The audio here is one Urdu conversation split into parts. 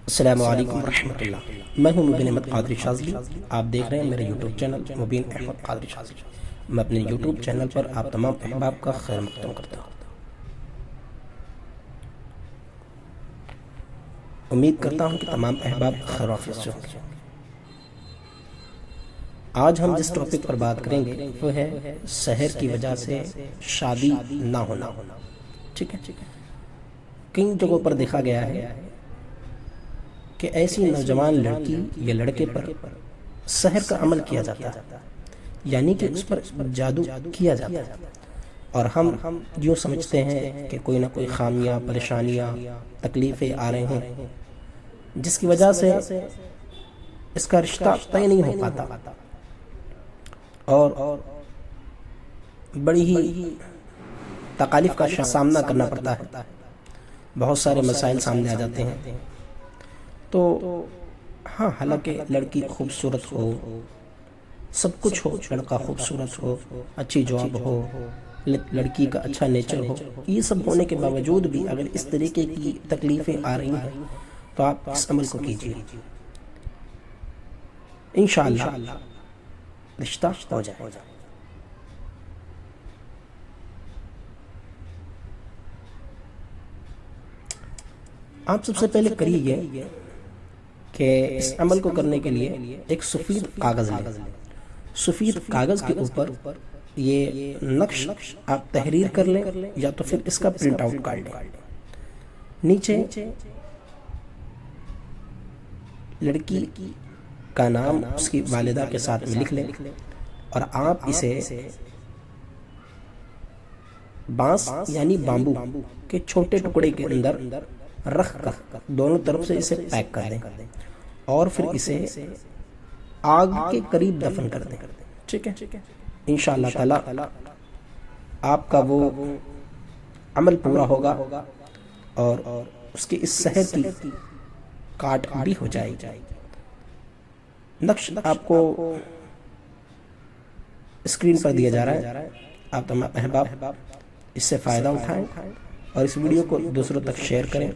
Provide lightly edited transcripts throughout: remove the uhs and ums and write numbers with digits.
السلام علیکم ورحمۃ اللہ۔ میں ہوں مبین احمد قادری شاذلی۔ آپ دیکھ رہے ہیں میرے یوٹیوب چینل مبین احمد قادری شاذلی۔ میں اپنے یوٹیوب چینل پر آپ تمام احباب کا خیر مقدم کرتا ہوں۔ امید کرتا ہوں کہ تمام احباب خیر و عافیت سے ہوں گے۔ آج ہم جس ٹاپک پر بات کریں گے وہ ہے سحر کی وجہ سے شادی نہ ہونا۔ ٹھیک ہے، کئی جگہوں پر دیکھا گیا ہے کہ ایسی نوجوان لڑکی یا لڑکے پر سحر کا عمل کیا جاتا ہے، یعنی کہ اس پر جادو کیا جاتا ہے، اور ہم یوں سمجھتے ہیں کہ کوئی نہ کوئی خامیاں، پریشانیاں، تکلیفیں آ رہے ہیں، جس کی وجہ سے اس کا رشتہ طے نہیں ہو پاتا اور بڑی ہی تکالیف کا سامنا کرنا پڑتا ہے۔ بہت سارے مسائل سامنے آ جاتے ہیں۔ تو ہاں، حالانکہ لڑکی خوبصورت ہو، سب کچھ ہو، لڑکا خوبصورت ہو، اچھی جاب ہو، لڑکی کا اچھا نیچر ہو، یہ سب ہونے کے باوجود بھی اگر اس طریقے کی تکلیفیں آ رہی ہیں تو آپ اس عمل کو کیجیے، انشاءاللہ رشتہ ہو جائے۔ آپ سب سے پہلے کریے یہ کہ اس عمل کو کرنے کے لیے ایک سفید کاغذ لیں۔ سفید کاغذ کے اوپر یہ نقش آپ تحریر کر لیں یا تو پھر اس کا پرنٹ آؤٹ کر لیں۔ نیچے لڑکی کا نام اس کی والدہ کے ساتھ میں لکھ لیں، اور آپ اسے بانس یعنی بامبو کے چھوٹے ٹکڑے کے اندر رکھ کر دونوں طرف سے اسے پیک کر دیں، اور پھر اسے آگ کے قریب دفن کر دیں۔ ٹھیک ہے، انشاءاللہ تعالی آپ کا وہ عمل پورا ہوگا اور اس کی اس سحر کی کاٹ بھی ہو جائے گی۔ نقش آپ کو اسکرین پر دیا جا رہا ہے، آپ تمام احباب اس سے فائدہ اٹھائیں اور اس ویڈیو کو دوسروں تک شیئر کریں،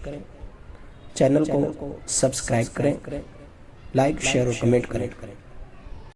چینل کو سبسکرائب کریں، لائک، شیئر اور کمنٹ کریں۔